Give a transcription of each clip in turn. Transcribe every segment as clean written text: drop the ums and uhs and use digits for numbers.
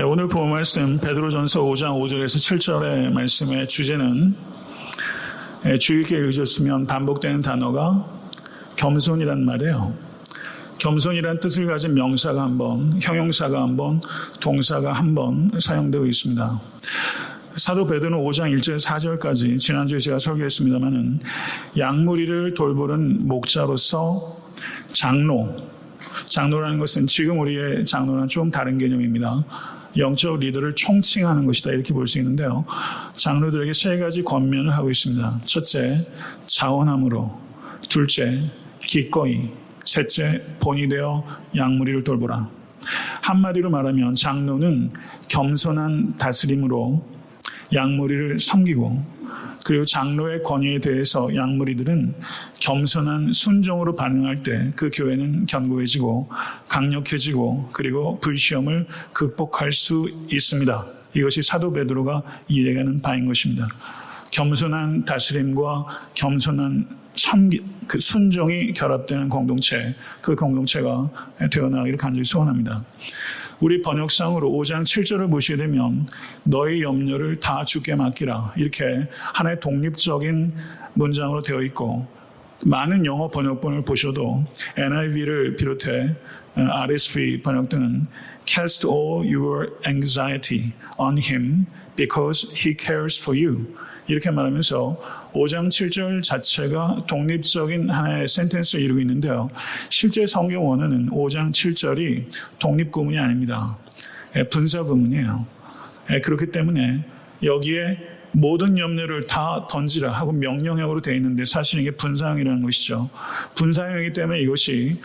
오늘 본 말씀 베드로전서 5장 5절에서 7절의 말씀의 주제는 주의 있게 읽으셨으면 반복되는 단어가 겸손이란 말이에요. 겸손이란 뜻을 가진 명사가 한 번, 형용사가 한 번, 동사가 한 번 사용되고 있습니다. 사도 베드로는 5장 1절 4절까지 지난주에 제가 설교했습니다마는 양무리를 돌보는 목자로서 장로라는 것은 지금 우리의 장로랑 좀 다른 개념입니다. 영적 리더를 총칭하는 것이다 이렇게 볼 수 있는데요. 장로들에게 세 가지 권면을 하고 있습니다. 첫째, 자원함으로. 둘째, 기꺼이. 셋째, 본이 되어 양무리를 돌보라. 한마디로 말하면 장로는 겸손한 다스림으로 양무리를 섬기고, 그리고 장로의 권위에 대해서 양무리들은 겸손한 순종으로 반응할 때 그 교회는 견고해지고 강력해지고 그리고 불시험을 극복할 수 있습니다. 이것이 사도 베드로가 이해가는 바인 것입니다. 겸손한 다스림과 겸손한 순종이 결합되는 공동체, 그 공동체가 되어나가기를 간절히 소원합니다. 우리 번역상으로 5장 7절을 보시게 되면 너희 염려를 다 주께 맡기라 이렇게 하나의 독립적인 문장으로 되어 있고, 많은 영어 번역본을 보셔도 NIV를 비롯해 RSV 번역 등은 Cast all your anxiety on him because he cares for you 이렇게 말하면서 5장 7절 자체가 독립적인 하나의 센텐스를 이루고 있는데요. 실제 성경 원어는 5장 7절이 독립구문이 아닙니다. 분사구문이에요. 그렇기 때문에 여기에 모든 염려를 다 던지라 하고 명령형으로 되어 있는데 사실 이게 분사형이라는 것이죠. 분사형이기 때문에 이것이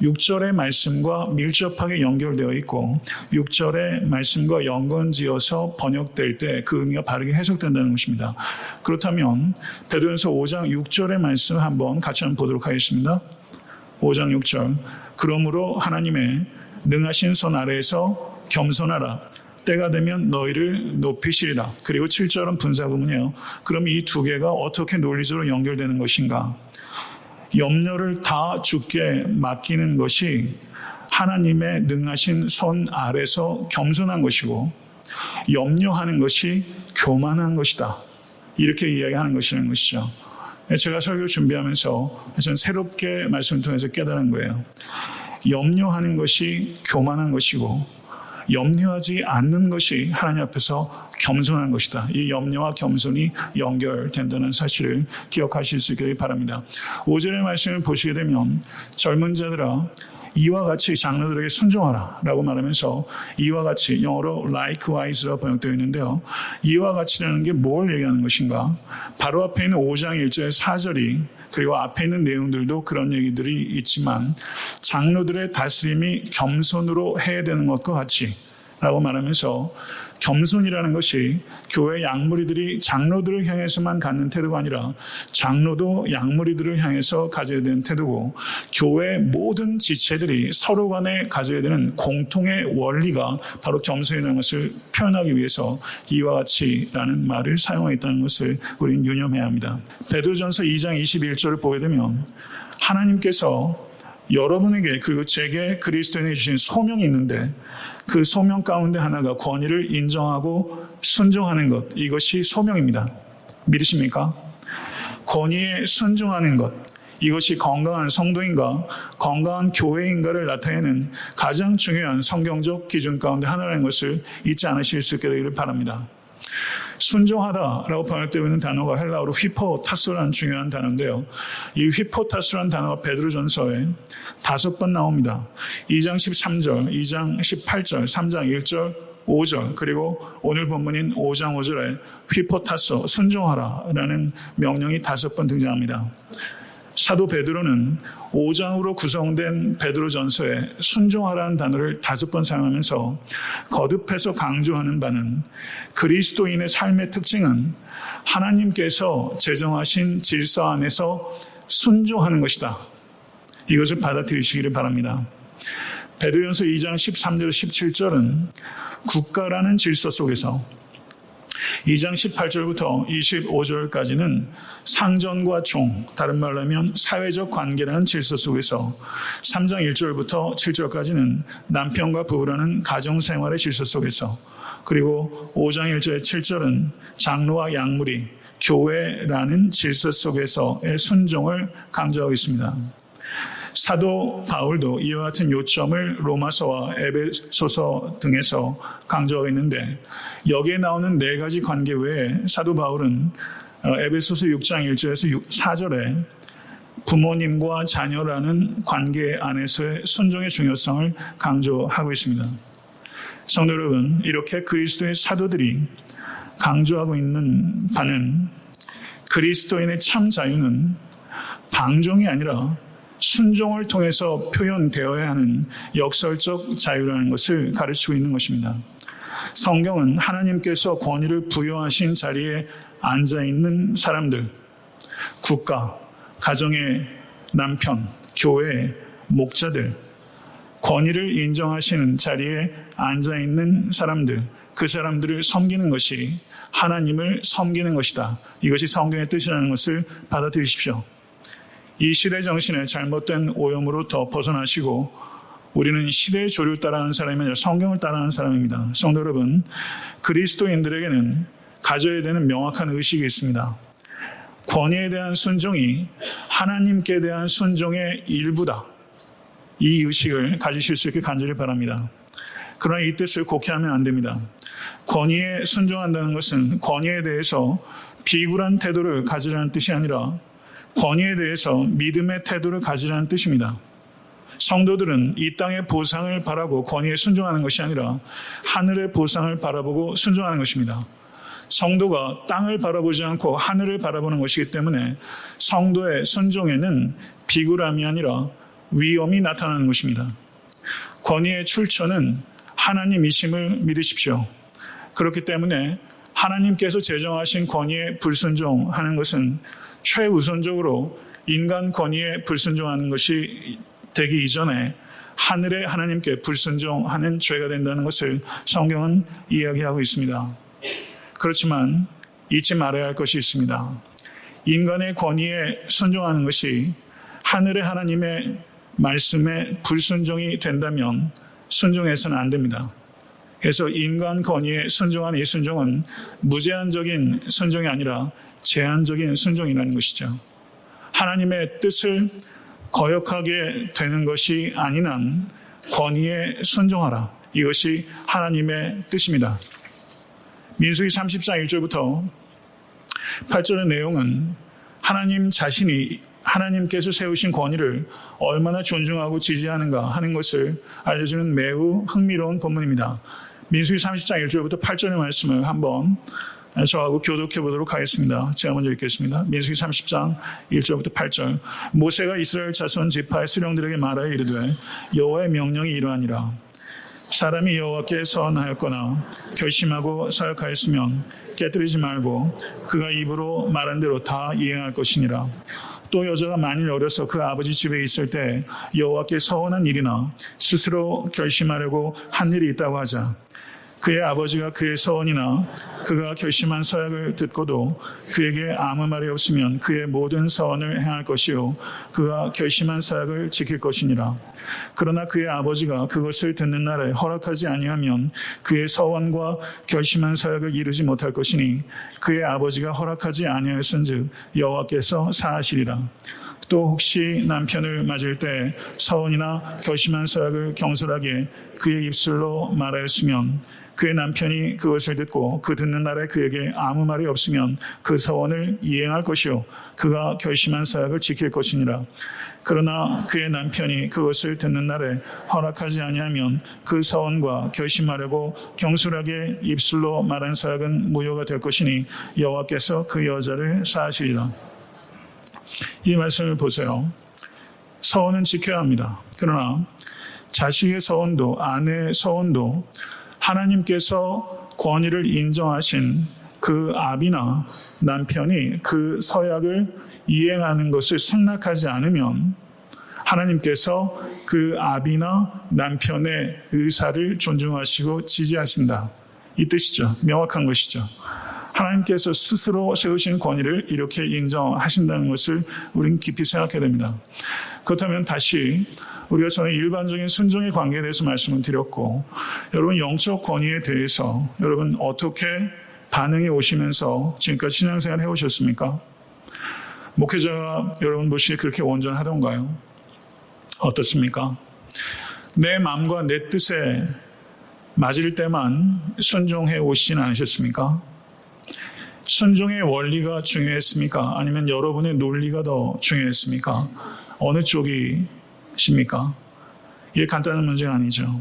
6절의 말씀과 밀접하게 연결되어 있고 6절의 말씀과 연관지어서 번역될 때 그 의미가 바르게 해석된다는 것입니다. 그렇다면 베드로전서 5장 6절의 말씀 한번 같이 한번 보도록 하겠습니다. 5장 6절 그러므로 하나님의 능하신 손 아래에서 겸손하라. 때가 되면 너희를 높이시리라. 그리고 7절은 분사구문이에요. 그럼 이 두 개가 어떻게 논리적으로 연결되는 것인가? 염려를 다 주께 맡기는 것이 하나님의 능하신 손 아래서 겸손한 것이고, 염려하는 것이 교만한 것이다. 이렇게 이야기하는 것이라는 것이죠. 제가 설교 준비하면서 전 새롭게 말씀을 통해서 깨달은 거예요. 염려하는 것이 교만한 것이고 염려하지 않는 것이 하나님 앞에서 겸손한 것이다. 이 염려와 겸손이 연결된다는 사실을 기억하실 수 있기를 바랍니다. 5절의 말씀을 보시게 되면 젊은 자들아 이와 같이 장로들에게 순종하라 라고 말하면서 이와 같이 영어로 likewise라고 번역되어 있는데요. 이와 같이라는 게 뭘 얘기하는 것인가? 바로 앞에 있는 5장 1절 4절이 그리고 앞에 있는 내용들도 그런 얘기들이 있지만 장로들의 다스림이 겸손으로 해야 되는 것과 같이 라고 말하면서 겸손이라는 것이 교회 양무리들이 장로들을 향해서만 갖는 태도가 아니라 장로도 양무리들을 향해서 가져야 되는 태도고, 교회 모든 지체들이 서로 간에 가져야 되는 공통의 원리가 바로 겸손이라는 것을 표현하기 위해서 이와 같이라는 말을 사용했다는 것을 우리는 유념해야 합니다. 베드로전서 2장 21절을 보게 되면 하나님께서 여러분에게 그리고 제게 그리스도인에게 주신 소명이 있는데 그 소명 가운데 하나가 권위를 인정하고 순종하는 것, 이것이 소명입니다. 믿으십니까? 권위에 순종하는 것, 이것이 건강한 성도인가, 건강한 교회인가를 나타내는 가장 중요한 성경적 기준 가운데 하나라는 것을 잊지 않으실 수 있게 되기를 바랍니다. 순종하다라고 번역되고 있는 단어가 헬라어로 휘포타스라는 중요한 단어인데요. 이 휘포타스라는 단어가 베드로전서에 5번 나옵니다. 2장 13절, 2장 18절, 3장 1절, 5절, 그리고 오늘 본문인 5장 5절에 휘포타스, 순종하라라는 명령이 5번 등장합니다. 사도 베드로는 5장으로 구성된 베드로전서에 순종하라는 단어를 5번 사용하면서 거듭해서 강조하는 바는 그리스도인의 삶의 특징은 하나님께서 제정하신 질서 안에서 순종하는 것이다. 이것을 받아들이시기를 바랍니다. 베드로전서 2장 13절 17절은 국가라는 질서 속에서 2장 18절부터 25절까지는 상전과 종, 다른 말로 하면 사회적 관계라는 질서 속에서 3장 1절부터 7절까지는 남편과 부부라는 가정생활의 질서 속에서, 그리고 5장 1절에 7절은 장로와 양무리, 교회라는 질서 속에서의 순종을 강조하고 있습니다. 사도 바울도 이와 같은 요점을 로마서와 에베소서 등에서 강조하고 있는데, 여기에 나오는 네 가지 관계 외에 사도 바울은 에베소서 6장 1절에서 4절에 부모님과 자녀라는 관계 안에서의 순종의 중요성을 강조하고 있습니다. 성도 여러분, 이렇게 그리스도의 사도들이 강조하고 있는 바는 그리스도인의 참 자유는 방종이 아니라 순종을 통해서 표현되어야 하는 역설적 자유라는 것을 가르치고 있는 것입니다. 성경은 하나님께서 권위를 부여하신 자리에 앉아있는 사람들, 국가, 가정의 남편, 교회, 목자들, 권위를 인정하시는 자리에 앉아있는 사람들, 그 사람들을 섬기는 것이 하나님을 섬기는 것이다. 이것이 성경의 뜻이라는 것을 받아들이십시오. 이 시대 정신의 잘못된 오염으로부터 벗어나시고 우리는 시대의 조류를 따라하는 사람이 아니라 성경을 따라하는 사람입니다. 성도 여러분, 그리스도인들에게는 가져야 되는 명확한 의식이 있습니다. 권위에 대한 순종이 하나님께 대한 순종의 일부다. 이 의식을 가지실 수 있게 간절히 바랍니다. 그러나 이 뜻을 곡해하면 안 됩니다. 권위에 순종한다는 것은 권위에 대해서 비굴한 태도를 가지라는 뜻이 아니라 권위에 대해서 믿음의 태도를 가지라는 뜻입니다. 성도들은 이 땅의 보상을 바라고 권위에 순종하는 것이 아니라 하늘의 보상을 바라보고 순종하는 것입니다. 성도가 땅을 바라보지 않고 하늘을 바라보는 것이기 때문에 성도의 순종에는 비굴함이 아니라 위엄이 나타나는 것입니다. 권위의 출처는 하나님이심을 믿으십시오. 그렇기 때문에 하나님께서 제정하신 권위에 불순종하는 것은 최우선적으로 인간 권위에 불순종하는 것이 되기 이전에 하늘의 하나님께 불순종하는 죄가 된다는 것을 성경은 이야기하고 있습니다. 그렇지만 잊지 말아야 할 것이 있습니다. 인간의 권위에 순종하는 것이 하늘의 하나님의 말씀에 불순종이 된다면 순종해서는 안 됩니다. 그래서 인간 권위에 순종하는 이 순종은 무제한적인 순종이 아니라 제한적인 순종이라는 것이죠. 하나님의 뜻을 거역하게 되는 것이 아닌 한 권위에 순종하라. 이것이 하나님의 뜻입니다. 민수기 30장 1절부터 8절의 내용은 하나님 자신이 하나님께서 세우신 권위를 얼마나 존중하고 지지하는가 하는 것을 알려주는 매우 흥미로운 본문입니다. 민수기 30장 1절부터 8절의 말씀을 한번 저하고 교독해 보도록 하겠습니다. 제가 먼저 읽겠습니다. 민수기 30장 1절부터 8절. 모세가 이스라엘 자손 지파의 수령들에게 말하여 이르되 여호와의 명령이 이러하니라. 사람이 여호와께 서원하였거나 결심하고 서약하였으면 깨뜨리지 말고 그가 입으로 말한 대로 다 이행할 것이니라. 또 여자가 만일 어려서 그 아버지 집에 있을 때 여호와께 서원한 일이나 스스로 결심하려고 한 일이 있다고 하자. 그의 아버지가 그의 서원이나 그가 결심한 서약을 듣고도 그에게 아무 말이 없으면 그의 모든 서원을 행할 것이요 그가 결심한 서약을 지킬 것이니라. 그러나 그의 아버지가 그것을 듣는 날에 허락하지 아니하면 그의 서원과 결심한 서약을 이루지 못할 것이니 그의 아버지가 허락하지 아니하였은즉 여호와께서 사하시리라. 또 혹시 남편을 맞을 때 서원이나 결심한 서약을 경솔하게 그의 입술로 말하였으면 그의 남편이 그것을 듣고 그 듣는 날에 그에게 아무 말이 없으면 그 서원을 이행할 것이요 그가 결심한 서약을 지킬 것이니라. 그러나 그의 남편이 그것을 듣는 날에 허락하지 아니하면 그 서원과 결심하려고 경솔하게 입술로 말한 서약은 무효가 될 것이니 여호와께서 그 여자를 사하시리라. 이 말씀을 보세요. 서원은 지켜야 합니다. 그러나 자식의 서원도 아내의 서원도 하나님께서 권위를 인정하신 그 아비나 남편이 그 서약을 이행하는 것을 승낙하지 않으면 하나님께서 그 아비나 남편의 의사를 존중하시고 지지하신다. 이 뜻이죠. 명확한 것이죠. 하나님께서 스스로 세우신 권위를 이렇게 인정하신다는 것을 우리는 깊이 생각해야 됩니다. 그렇다면 다시 우리가 전에 일반적인 순종의 관계에 대해서 말씀을 드렸고, 여러분 영적 권위에 대해서 여러분 어떻게 반응해 오시면서 지금까지 신앙생활 해오셨습니까? 목회자가 여러분 보시기에 그렇게 온전하던가요? 어떻습니까? 내 마음과 내 뜻에 맞을 때만 순종해 오시진 않으셨습니까? 순종의 원리가 중요했습니까? 아니면 여러분의 논리가 더 중요했습니까? 어느 쪽이십니까? 이게 간단한 문제가 아니죠.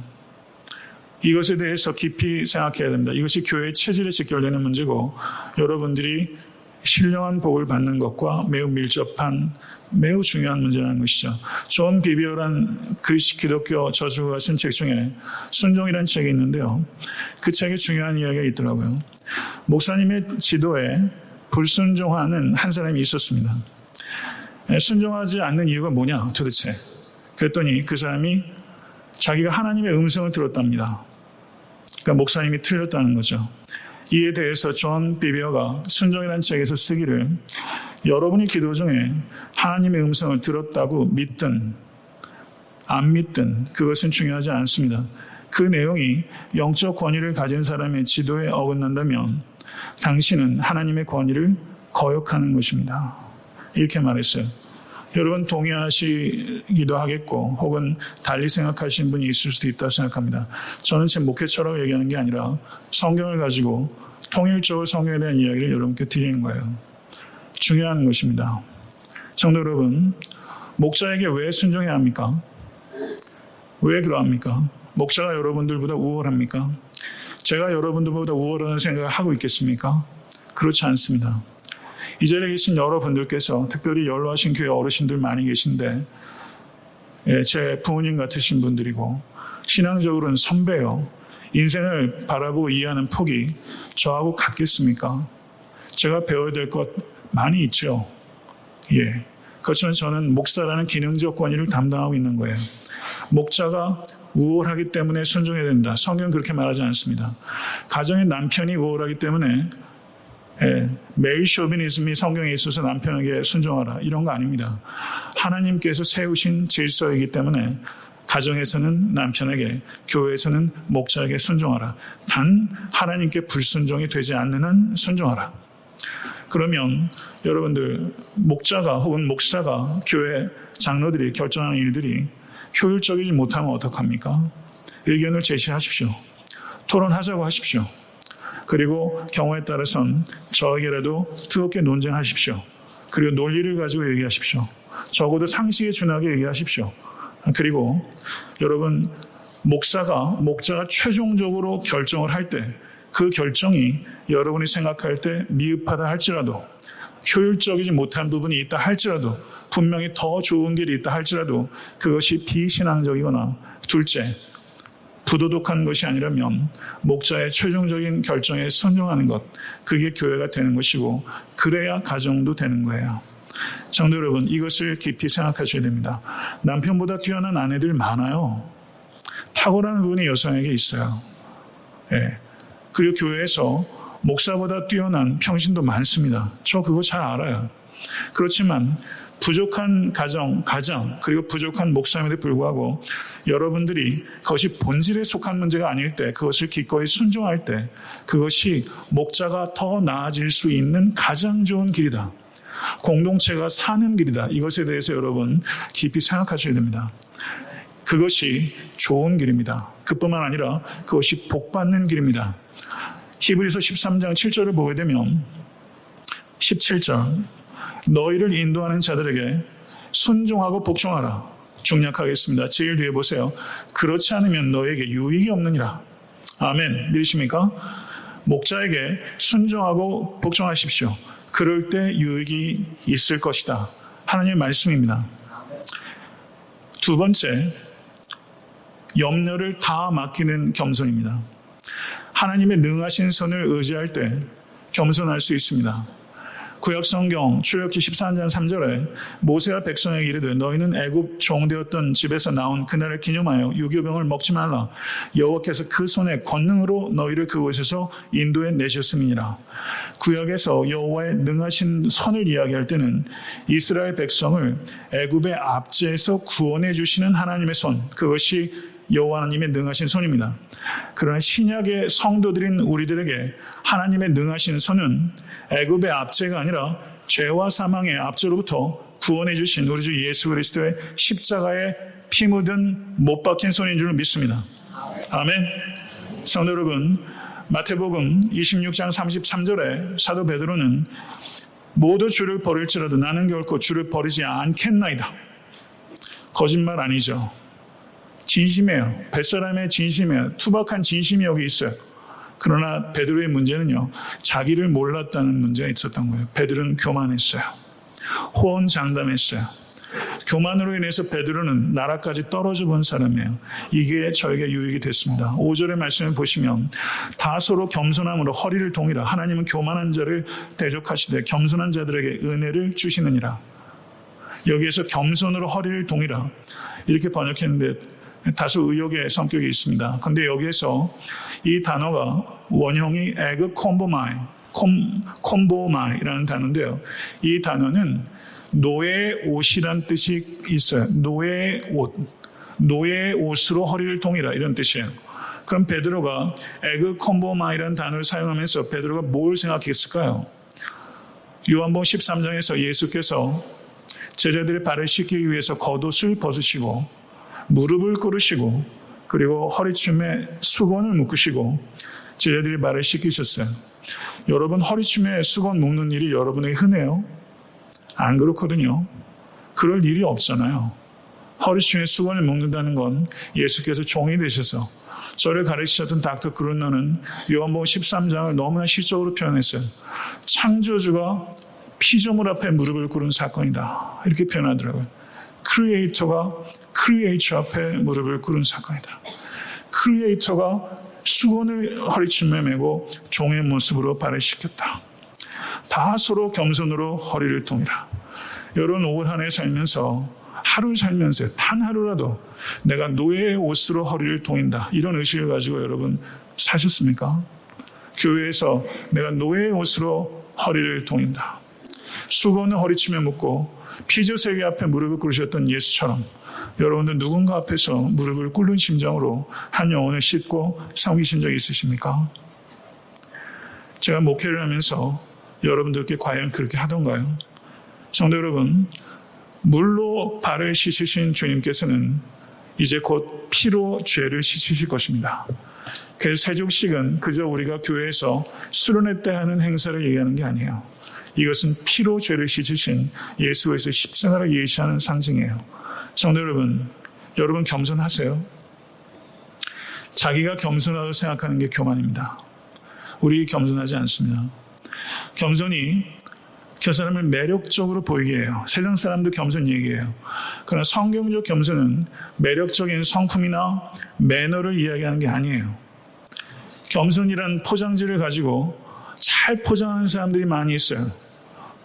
이것에 대해서 깊이 생각해야 됩니다. 이것이 교회의 체질에 직결되는 문제고, 여러분들이 신령한 복을 받는 것과 매우 밀접한, 매우 중요한 문제라는 것이죠. 존 비비어란 기독교 저주가 쓴 책 중에 순종이라는 책이 있는데요. 그 책에 중요한 이야기가 있더라고요. 목사님의 지도에 불순종하는 한 사람이 있었습니다. 순종하지 않는 이유가 뭐냐 도대체. 그랬더니 그 사람이 자기가 하나님의 음성을 들었답니다. 그러니까 목사님이 틀렸다는 거죠. 이에 대해서 존 비비어가 순종이라는 책에서 쓰기를, 여러분이 기도 중에 하나님의 음성을 들었다고 믿든 안 믿든 그것은 중요하지 않습니다. 그 내용이 영적 권위를 가진 사람의 지도에 어긋난다면 당신은 하나님의 권위를 거역하는 것입니다. 이렇게 말했어요. 여러분 동의하시기도 하겠고 혹은 달리 생각하시는 분이 있을 수도 있다고 생각합니다. 저는 제 목회처럼 얘기하는 게 아니라 성경을 가지고 통일적으로 성경에 대한 이야기를 여러분께 드리는 거예요. 중요한 것입니다. 성도 여러분, 목자에게 왜 순종해야 합니까? 왜 그러합니까? 목자가 여러분들보다 우월합니까? 제가 여러분들보다 우월하다는 생각을 하고 있겠습니까? 그렇지 않습니다. 이 자리에 계신 여러분들께서, 특별히 연로하신 교회 어르신들 많이 계신데 제 부모님 같으신 분들이고 신앙적으로는 선배요. 인생을 바라보고 이해하는 폭이 저하고 같겠습니까? 제가 배워야 될 것 많이 있죠. 예. 그렇지만 저는 목사라는 기능적 권위를 담당하고 있는 거예요. 목자가 우월하기 때문에 순종해야 된다. 성경은 그렇게 말하지 않습니다. 가정의 남편이 우월하기 때문에 메일 쇼비니즘이 성경에 있어서 남편에게 순종하라, 이런 거 아닙니다. 하나님께서 세우신 질서이기 때문에 가정에서는 남편에게, 교회에서는 목자에게 순종하라. 단 하나님께 불순종이 되지 않는 한 순종하라. 그러면 여러분들, 목자가 혹은 목사가, 교회 장로들이 결정하는 일들이 효율적이지 못하면 어떡합니까? 의견을 제시하십시오. 토론하자고 하십시오. 그리고 경우에 따라서는 저에게라도 뜨겁게 논쟁하십시오. 그리고 논리를 가지고 얘기하십시오. 적어도 상식에 준하게 얘기하십시오. 그리고 여러분, 목자가 최종적으로 결정을 할 때, 그 결정이 여러분이 생각할 때 미흡하다 할지라도, 효율적이지 못한 부분이 있다 할지라도, 분명히 더 좋은 길이 있다 할지라도 그것이 비신앙적이거나 둘째, 부도덕한 것이 아니라면 목자의 최종적인 결정에 순종하는 것, 그게 교회가 되는 것이고, 그래야 가정도 되는 거예요. 성도 여러분, 이것을 깊이 생각하셔야 됩니다. 남편보다 뛰어난 아내들 많아요. 탁월한 부분이 여성에게 있어요. 예. 그리고 교회에서 목사보다 뛰어난 평신도 많습니다. 저 그거 잘 알아요. 그렇지만 부족한 가정, 그리고 부족한 목사임에도 불구하고 여러분들이 그것이 본질에 속한 문제가 아닐 때, 그것을 기꺼이 순종할 때, 그것이 목자가 더 나아질 수 있는 가장 좋은 길이다. 공동체가 사는 길이다. 이것에 대해서 여러분 깊이 생각하셔야 됩니다. 그것이 좋은 길입니다. 그뿐만 아니라 그것이 복받는 길입니다. 히브리서 13장 7절을 보게 되면 17절, 너희를 인도하는 자들에게 순종하고 복종하라. 중략하겠습니다. 제일 뒤에 보세요. 그렇지 않으면 너에게 유익이 없느니라. 아멘. 믿으십니까? 목자에게 순종하고 복종하십시오. 그럴 때 유익이 있을 것이다. 하나님의 말씀입니다. 두 번째, 염려를 다 맡기는 겸손입니다. 하나님의 능하신 손을 의지할 때 겸손할 수 있습니다. 구약성경 출애굽기 14장 3절에 모세와 백성에게 이르되 너희는 애굽 종되었던 집에서 나온 그날을 기념하여 유교병을 먹지 말라. 여호와께서 그 손의 권능으로 너희를 그곳에서 인도해 내셨음이니라. 구약에서 여호와의 능하신 선을 이야기할 때는 이스라엘 백성을 애굽의 압제에서 구원해 주시는 하나님의 손, 그것이 여호와 하나님의 능하신 손입니다. 그러나 신약의 성도들인 우리들에게 하나님의 능하신 손은 애굽의 압제가 아니라 죄와 사망의 압제로부터 구원해 주신 우리 주 예수 그리스도의 십자가에 피 묻은 못 박힌 손인 줄 믿습니다. 아멘. 성도 여러분, 마태복음 26장 33절에 사도 베드로는 모두 주를 버릴지라도 나는 결코 주를 버리지 않겠나이다. 거짓말 아니죠. 진심이에요. 뱃사람의 진심이에요. 투박한 진심이 여기 있어요. 그러나 베드로의 문제는요, 자기를 몰랐다는 문제가 있었던 거예요. 베드로는 교만했어요. 호언장담했어요. 교만으로 인해서 베드로는 나라까지 떨어져 본 사람이에요. 이게 저에게 유익이 됐습니다. 5절의 말씀을 보시면 다 서로 겸손함으로 허리를 동이라. 하나님은 교만한 자를 대적하시되 겸손한 자들에게 은혜를 주시느니라. 여기에서 겸손으로 허리를 동이라 이렇게 번역했는데 다소 의역의 성격이 있습니다. 그런데 여기에서 이 단어가 원형이 에그 콤보마이라는 단어인데요. 이 단어는 노예의 옷이란 뜻이 있어요. 노예의 옷, 노예의 옷으로 허리를 동이라 이런 뜻이에요. 그럼 베드로가 에그 콤보마이라는 단어를 사용하면서 베드로가 뭘 생각했을까요? 요한복음 13장에서 예수께서 제자들의 발을 씻기기 위해서 겉옷을 벗으시고 무릎을 꿇으시고 그리고 허리춤에 수건을 묶으시고 제자들의 발을 씻기셨어요. 여러분, 허리춤에 수건 묶는 일이 여러분에게 흔해요? 안 그렇거든요. 그럴 일이 없잖아요. 허리춤에 수건을 묶는다는 건 예수께서 종이 되셔서 저를 가르치셨던 닥터 그룬너는 요한복음 13장을 너무나 시적으로 표현했어요. 창조주가 피조물 앞에 무릎을 꿇은 사건이다. 이렇게 표현하더라고요. 크리에이터 앞에 무릎을 꿇은 사건이다. 크리에이터가 수건을 허리춤에 메고 종의 모습으로 발을 씻겼다. 다 서로 겸손으로 허리를 동이라. 여러분, 올 한 해 살면서 하루 살면서 단 하루라도 내가 노예의 옷으로 허리를 동인다. 이런 의식을 가지고 여러분 사셨습니까? 교회에서 내가 노예의 옷으로 허리를 동인다. 수건을 허리춤에 묶고 피조세계 앞에 무릎을 꿇으셨던 예수처럼 여러분들 누군가 앞에서 무릎을 꿇는 심정으로 한 영혼을 씻고 섬기신 적이 있으십니까? 제가 목회를 하면서 여러분들께 과연 그렇게 하던가요? 성도 여러분, 물로 발을 씻으신 주님께서는 이제 곧 피로 죄를 씻으실 것입니다. 그래서 세족식은 그저 우리가 교회에서 수련회 때 하는 행사를 얘기하는 게 아니에요. 이것은 피로 죄를 씻으신 예수 그리스도의 십자가를 예시하는 상징이에요. 성도 여러분, 여러분 겸손하세요? 자기가 겸손하다고 생각하는 게 교만입니다. 우리 겸손하지 않습니다. 겸손이 그 사람을 매력적으로 보이게 해요. 세상 사람도 겸손 얘기해요. 그러나 성경적 겸손은 매력적인 성품이나 매너를 이야기하는 게 아니에요. 겸손이란 포장지를 가지고 잘 포장하는 사람들이 많이 있어요.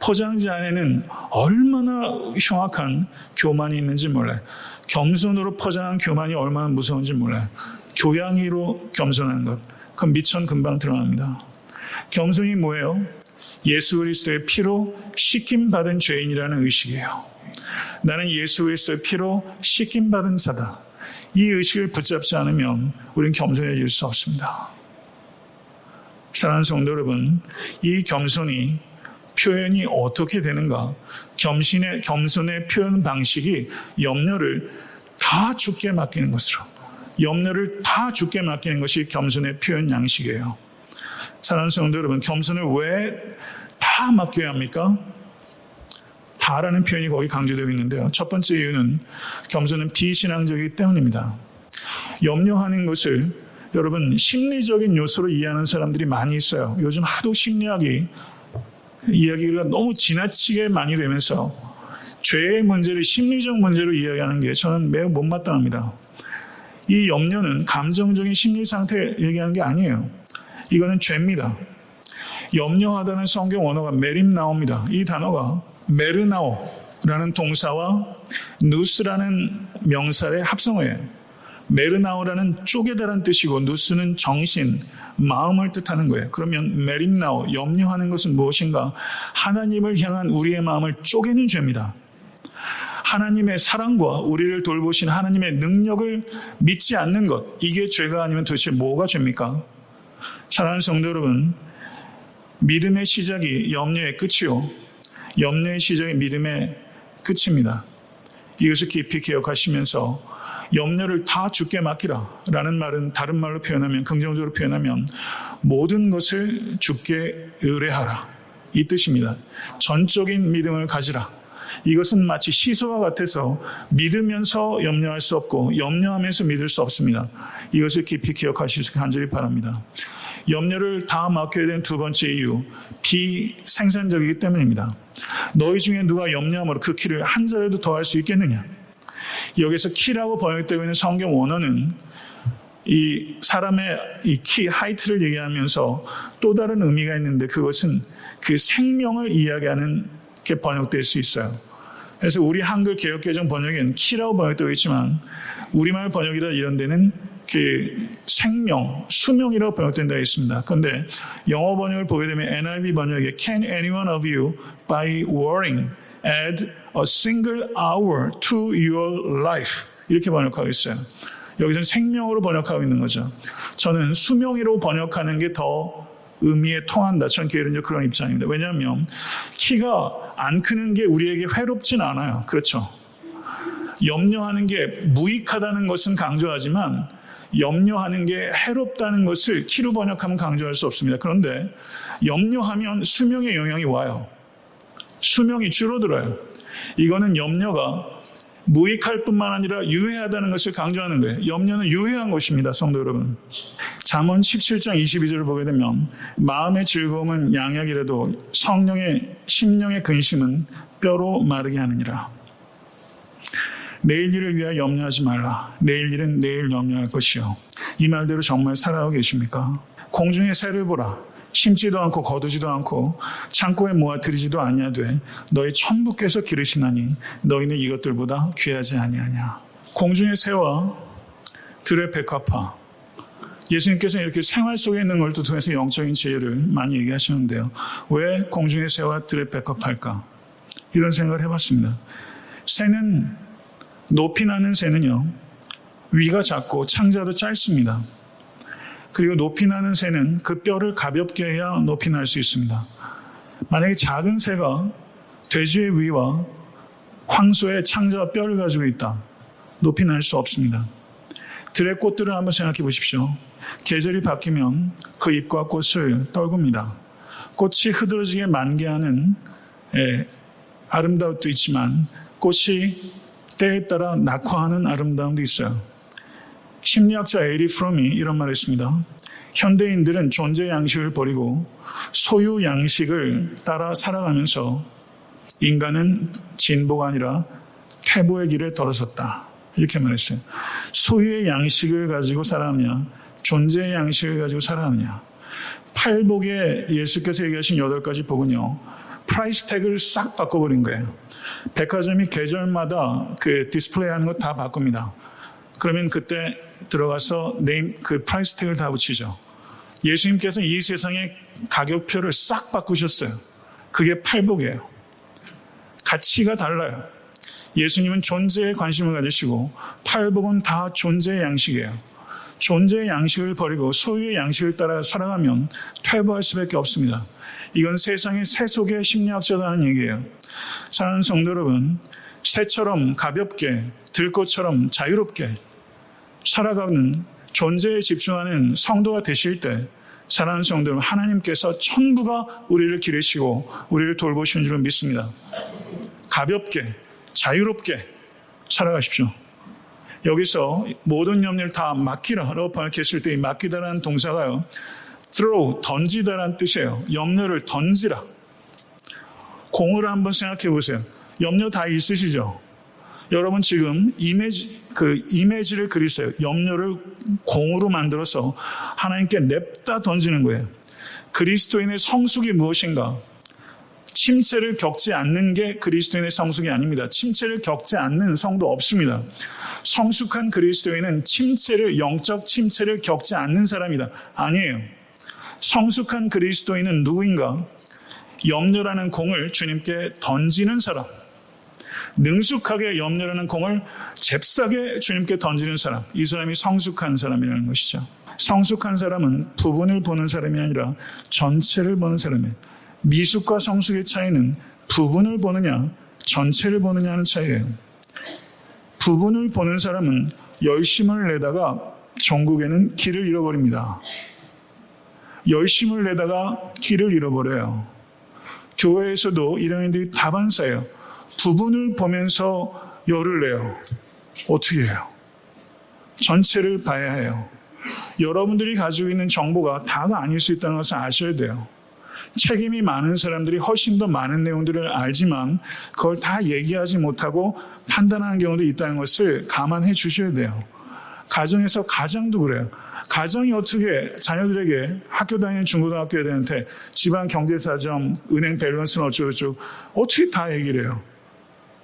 포장지 안에는 얼마나 흉악한 교만이 있는지 몰라요. 겸손으로 포장한 교만이 얼마나 무서운지 몰라요. 교양이로 겸손하는 것, 그건 미천 금방 드러납니다. 겸손이 뭐예요? 예수 그리스도의 피로 씻김받은 죄인이라는 의식이에요. 나는 예수 그리스도의 피로 씻김받은 자다. 이 의식을 붙잡지 않으면 우리는 겸손해질 수 없습니다. 사랑하는 성도 여러분, 이 겸손이 표현이 어떻게 되는가? 겸손의 표현 방식이 염려를 다 주께 맡기는 것으로, 염려를 다 주께 맡기는 것이 겸손의 표현 양식이에요. 사랑하는 성도 여러분, 겸손을 왜 다 맡겨야 합니까? 다라는 표현이 거기 강조되어 있는데요. 첫 번째 이유는 겸손은 비신앙적이기 때문입니다. 염려하는 것을 여러분 심리적인 요소로 이해하는 사람들이 많이 있어요. 요즘 하도 심리학이 이야기가 너무 지나치게 많이 되면서 죄의 문제를 심리적 문제로 이야기하는 게 저는 매우 못마땅합니다. 이 염려는 감정적인 심리 상태 얘기하는 게 아니에요. 이거는 죄입니다. 염려하다는 성경 원어가 메림나오입니다. 이 단어가 메르나오라는 동사와 누스라는 명사의 합성어예요. 메르나오라는 쪼개다라는 뜻이고 누스는 정신, 마음을 뜻하는 거예요. 그러면 메림나오, 염려하는 것은 무엇인가? 하나님을 향한 우리의 마음을 쪼개는 죄입니다. 하나님의 사랑과 우리를 돌보신 하나님의 능력을 믿지 않는 것, 이게 죄가 아니면 도대체 뭐가 죄입니까? 사랑하는 성도 여러분, 믿음의 시작이 염려의 끝이요, 염려의 시작이 믿음의 끝입니다. 이것을 깊이 기억하시면서 염려를 다 주께 맡기라 라는 말은 다른 말로 표현하면, 긍정적으로 표현하면 모든 것을 주께 의뢰하라, 이 뜻입니다. 전적인 믿음을 가지라. 이것은 마치 시소와 같아서 믿으면서 염려할 수 없고 염려하면서 믿을 수 없습니다. 이것을 깊이 기억하시길 간절히 바랍니다. 염려를 다 맡겨야 되는 두 번째 이유, 비생산적이기 때문입니다. 너희 중에 누가 염려함으로 그 키를 한 자라도 더할 수 있겠느냐? 여기서 키라고 번역되고 있는 성경 원어는 이 사람의 이 키, 하이트를 얘기하면서 또 다른 의미가 있는데, 그것은 그 생명을 이야기하는 게 번역될 수 있어요. 그래서 우리 한글 개역개정 번역에는 키라고 번역되고 있지만 우리말 번역이라 이런 데는 그 생명, 수명이라고 번역된다고 있습니다. 그런데 영어 번역을 보게 되면 NIV 번역에 Can anyone of you by worrying add a single hour to your life? 이렇게 번역하고 있어요. 여기서는 생명으로 번역하고 있는 거죠. 저는 수명으로 번역하는 게 더 의미에 통한다. 전 개인적으로 그런 입장입니다. 왜냐하면 키가 안 크는 게 우리에게 회롭진 않아요. 그렇죠? 염려하는 게 무익하다는 것은 강조하지만 염려하는 게 해롭다는 것을 키로 번역하면 강조할 수 없습니다. 그런데 염려하면 수명에 영향이 와요. 수명이 줄어들어요. 이거는 염려가 무익할 뿐만 아니라 유해하다는 것을 강조하는 거예요. 염려는 유해한 것입니다. 성도 여러분. 잠언 17장 22절을 보게 되면 마음의 즐거움은 양약이라도 성령의 심령의 근심은 뼈로 마르게 하느니라. 내일 일을 위하여 염려하지 말라. 내일 일은 내일 염려할 것이요. 이 말대로 정말 살아가고 계십니까? 공중의 새를 보라. 심지도 않고 거두지도 않고 창고에 모아 들이지도 아니하되 너희 천부께서 기르시나니 너희는 이것들보다 귀하지 아니하냐. 공중의 새와 들의 백합화. 예수님께서는 이렇게 생활 속에 있는 걸 통해서 영적인 지혜를 많이 얘기하시는데요. 왜 공중의 새와 들의 백합할까? 이런 생각을 해봤습니다. 새는, 높이 나는 새는요, 위가 작고 창자도 짧습니다. 그리고 높이 나는 새는 그 뼈를 가볍게 해야 높이 날 수 있습니다. 만약에 작은 새가 돼지의 위와 황소의 창자와 뼈를 가지고 있다. 높이 날 수 없습니다. 들의 꽃들을 한번 생각해 보십시오. 계절이 바뀌면 그 잎과 꽃을 떨굽니다. 꽃이 흐드러지게 만개하는 아름다움도 있지만 꽃이 때에 따라 낙화하는 아름다움도 있어요. 심리학자 에리 프롬이 이런 말을 했습니다. 현대인들은 존재 양식을 버리고 소유 양식을 따라 살아가면서 인간은 진보가 아니라 퇴보의 길에 들어섰다. 이렇게 말했어요. 소유의 양식을 가지고 살아가느냐, 존재의 양식을 가지고 살아가느냐. 팔복에 예수께서 얘기하신 8가지 복은요, 프라이스 태그를 싹 바꿔버린 거예요. 백화점이 계절마다 그 디스플레이 하는 거 다 바꿉니다. 그러면 그때 들어가서 그 프라이스 태그를 다 붙이죠. 예수님께서 이 세상의 가격표를 싹 바꾸셨어요. 그게 팔복이에요. 가치가 달라요. 예수님은 존재에 관심을 가지시고 팔복은 다 존재의 양식이에요. 존재의 양식을 버리고 소유의 양식을 따라 살아가면 퇴보할 수밖에 없습니다. 이건 세상의 새 속의 심리학자도 하는 얘기예요. 사랑하는 성도 여러분, 새처럼 가볍게, 들꽃처럼 자유롭게 살아가는 존재에 집중하는 성도가 되실 때, 사랑하는 성도 여러분, 하나님께서 천부가 우리를 기르시고 우리를 돌보시는 줄을 믿습니다. 가볍게, 자유롭게 살아가십시오. 여기서 모든 염려를 다 맡기라라고 번역했을 때 이 맡기다라는 동사가요, throw, 던지다라는 뜻이에요. 염려를 던지라. 공을 한번 생각해 보세요. 염려 다 있으시죠? 여러분 지금 이미지를 그리세요. 염려를 공으로 만들어서 하나님께 냅다 던지는 거예요. 그리스도인의 성숙이 무엇인가? 침체를 겪지 않는 게 그리스도인의 성숙이 아닙니다. 침체를 겪지 않는 성도 없습니다. 성숙한 그리스도인은 영적 침체를 겪지 않는 사람이다. 아니에요. 성숙한 그리스도인은 누구인가? 염려라는 공을 주님께 던지는 사람. 능숙하게 염려라는 공을 잽싸게 주님께 던지는 사람. 이 사람이 성숙한 사람이라는 것이죠. 성숙한 사람은 부분을 보는 사람이 아니라 전체를 보는 사람이에요. 미숙과 성숙의 차이는 부분을 보느냐, 전체를 보느냐 하는 차이예요. 부분을 보는 사람은 열심을 내다가 종국에는 길을 잃어버립니다. 열심을 내다가 길을 잃어버려요. 교회에서도 이런 일들이 다반사예요. 부분을 보면서 열을 내요. 어떻게 해요? 전체를 봐야 해요. 여러분들이 가지고 있는 정보가 다가 아닐 수 있다는 것을 아셔야 돼요. 책임이 많은 사람들이 훨씬 더 많은 내용들을 알지만 그걸 다 얘기하지 못하고 판단하는 경우도 있다는 것을 감안해 주셔야 돼요. 가정에서 가장도 그래요. 가정이 어떻게 자녀들에게 학교 다니는 중고등학교 애들한테 집안 경제사정, 은행 밸런스는 어쩌고저쩌고 어떻게 다 얘기를 해요.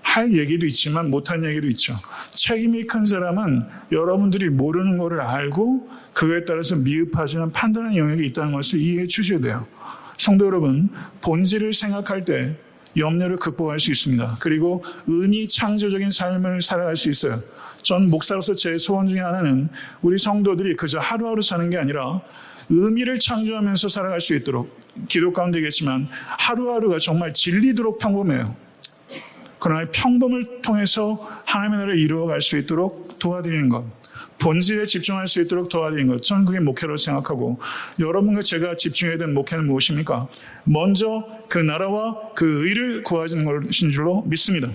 할 얘기도 있지만 못한 얘기도 있죠. 책임이 큰 사람은 여러분들이 모르는 것을 알고 그거에 따라서 미흡하지만 판단하는 영역이 있다는 것을 이해해 주셔야 돼요. 성도 여러분, 본질을 생각할 때 염려를 극복할 수 있습니다. 그리고 은이 창조적인 삶을 살아갈 수 있어요. 전 목사로서 제 소원 중에 하나는 우리 성도들이 그저 하루하루 사는 게 아니라 의미를 창조하면서 살아갈 수 있도록, 기도 가운데겠지만 하루하루가 정말 질리도록 평범해요. 그러나 평범을 통해서 하나님의 나라를 이루어갈 수 있도록 도와드리는 것, 본질에 집중할 수 있도록 도와드리는 것, 저는 그게 목회로 생각하고, 여러분과 제가 집중해야 되는 목회는 무엇입니까? 먼저 그 나라와 그 의를 구하는 것인 줄로 믿습니다.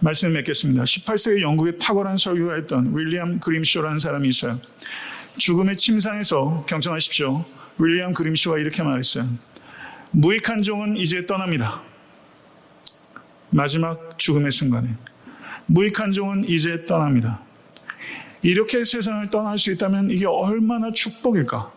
말씀을 맺겠습니다. 18세기 영국의 탁월한 설교가였던 윌리엄 그림쇼라는 사람이 있어요. 죽음의 침상에서 경청하십시오. 윌리엄 그림쇼가 이렇게 말했어요. 무익한 종은 이제 떠납니다. 마지막 죽음의 순간에 무익한 종은 이제 떠납니다. 이렇게 세상을 떠날 수 있다면 이게 얼마나 축복일까?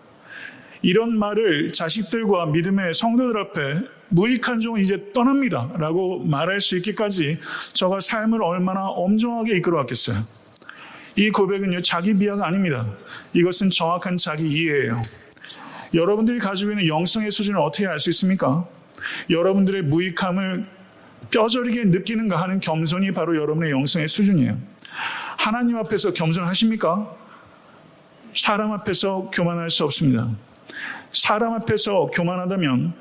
이런 말을 자식들과 믿음의 성도들 앞에 무익한 종은 이제 떠납니다 라고 말할 수 있기까지 저가 삶을 얼마나 엄중하게 이끌어왔겠어요. 이 고백은요, 자기 비하가 아닙니다. 이것은 정확한 자기 이해예요. 여러분들이 가지고 있는 영성의 수준을 어떻게 알 수 있습니까? 여러분들의 무익함을 뼈저리게 느끼는가 하는 겸손이 바로 여러분의 영성의 수준이에요. 하나님 앞에서 겸손하십니까? 사람 앞에서 교만할 수 없습니다. 사람 앞에서 교만하다면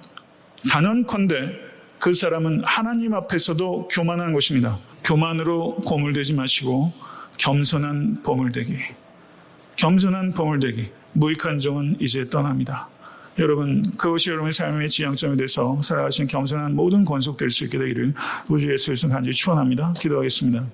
단언컨대 그 사람은 하나님 앞에서도 교만한 것입니다. 교만으로 고물되지 마시고 겸손한 보물되기. 겸손한 보물되기. 무익한 종은 이제 떠납니다. 여러분, 그것이 여러분의 삶의 지향점이 돼서 살아가신 겸손한 모든 권속될 수 있게 되기를 우주 예수에서 간절히 축원합니다. 기도하겠습니다.